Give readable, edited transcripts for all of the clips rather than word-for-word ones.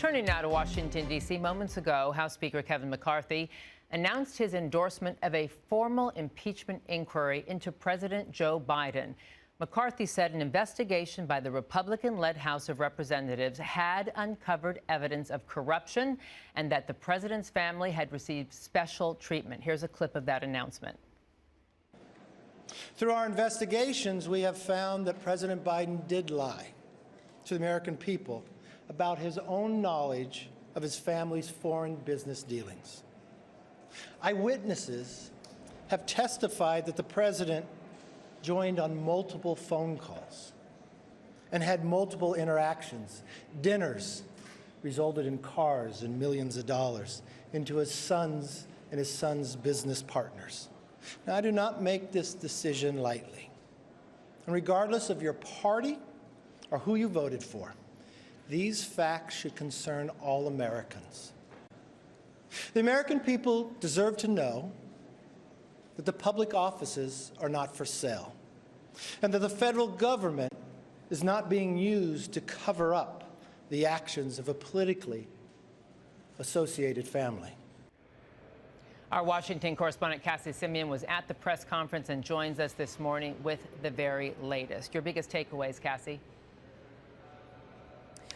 Turning now to Washington, D.C. Moments ago, House Speaker Kevin McCarthy announced his endorsement of a formal impeachment inquiry into President Joe Biden. McCarthy said an investigation by the Republican-led House of Representatives had uncovered evidence of corruption and that the president's family had received special treatment. Here's a clip of that announcement. Through our investigations, we have found that President Biden did lie to the American people about his own knowledge of his family's foreign business dealings. Eyewitnesses have testified that the president joined on multiple phone calls and had multiple interactions. Dinners resulted in cars and millions of dollars into his son's and his son's business partners. Now, I do not make this decision lightly. And regardless of your party or who you voted for, these facts should concern all Americans. The American people deserve to know that the public offices are not for sale, and that the federal government is not being used to cover up the actions of a politically associated family. Our Washington correspondent Cassie Simeon was at the press conference and joins us this morning with the very latest. Your biggest takeaways, Cassie?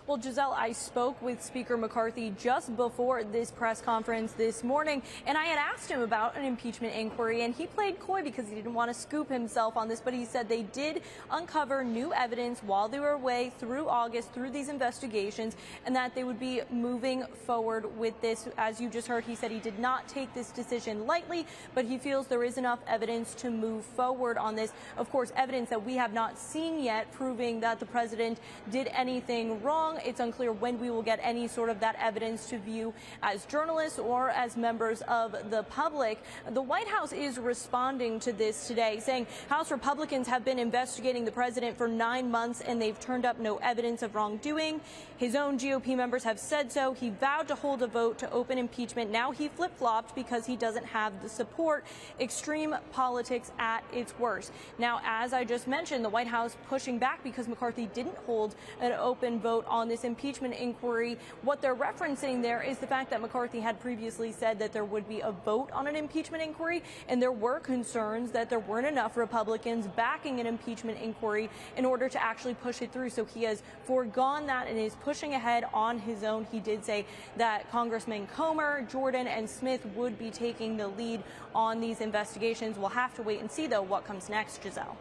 Well, Giselle, I spoke with Speaker McCarthy just before this press conference this morning, and I had asked him about an impeachment inquiry, and he played coy because he didn't want to scoop himself on this, but he said they did uncover new evidence while they were away through August, through these investigations, and that they would be moving forward with this. As you just heard, he said he did not take this decision lightly, but he feels there is enough evidence to move forward on this. Of course, evidence that we have not seen yet proving that the president did anything wrong. It's unclear when we will get any sort of that evidence to view as journalists or as members of the public. The White House is responding to this today, saying House Republicans have been investigating the president for 9 months and they've turned up no evidence of wrongdoing. His own GOP members have said so. He vowed to hold a vote to open impeachment. Now he flip-flopped because he doesn't have the support. Extreme politics at its worst. Now, as I just mentioned, the White House pushing back because McCarthy didn't hold an open vote on this impeachment inquiry. What they're referencing there is the fact that McCarthy had previously said that there would be a vote on an impeachment inquiry, and there were concerns that there weren't enough Republicans backing an impeachment inquiry in order to actually push it through. So he has foregone that and is pushing ahead on his own. He did say that Congressman Comer, Jordan, and Smith would be taking the lead on these investigations. We'll have to wait and see, though, what comes next, Giselle.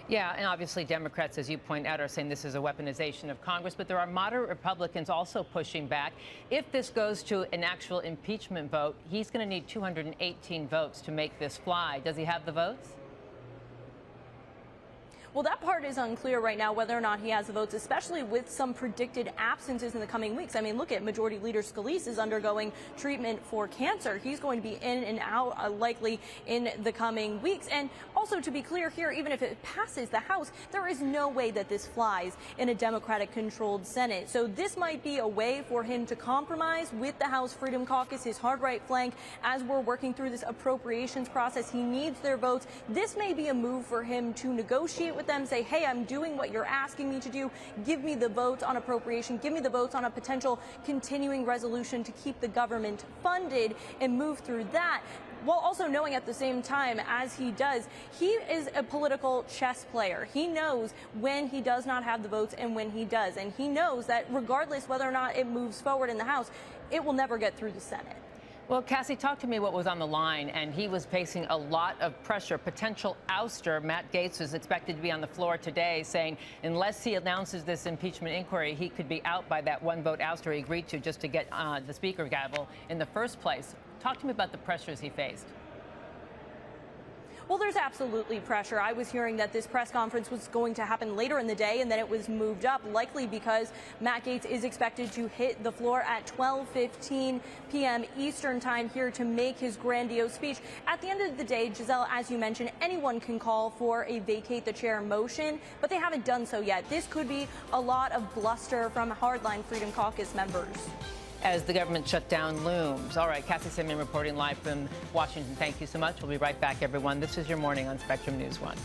Yeah, and obviously Democrats, as you point out, are saying this is a weaponization of Congress, but there are moderate Republicans also pushing back. If this goes to an actual impeachment vote, he's going to need 218 votes to make this fly. Does he have the votes? Well, that part is unclear right now, whether or not he has the votes, especially with some predicted absences in the coming weeks. I mean, look at Majority Leader Scalise is undergoing treatment for cancer. He's going to be in and out likely in the coming weeks. And also, to be clear here, even if it passes the House, there is no way that this flies in a Democratic-controlled Senate. So this might be a way for him to compromise with the House Freedom Caucus, his hard right flank, as we're working through this appropriations process. He needs their votes. This may be a move for him to negotiate with them, say, hey, I'm doing what you're asking me to do. Give me the votes on appropriation. Give me the votes on a potential continuing resolution to keep the government funded and move through that, while also knowing at the same time, as he does, he is a political chess player. He knows when he does not have the votes and when he does. And he knows that regardless whether or not it moves forward in the House, it will never get through the Senate. Well, Cassie, talk to me what was on the line, and he was facing a lot of pressure. Potential ouster. Matt Gaetz is expected to be on the floor today saying unless he announces this impeachment inquiry, he could be out by that one-vote ouster he agreed to just to get the speaker gavel in the first place. Talk to me about the pressures he faced. Well, there's absolutely pressure. I was hearing that this press conference was going to happen later in the day and then it was moved up, likely because Matt Gaetz is expected to hit the floor at 12:15 p.m. Eastern time here to make his grandiose speech. At the end of the day, Giselle, as you mentioned, anyone can call for a vacate the chair motion, but they haven't done so yet. This could be a lot of bluster from hardline Freedom Caucus members. As the government shutdown looms. All right, Cassie Simeon reporting live from Washington. Thank you so much. We'll be right back, everyone. This is your morning on Spectrum News 1.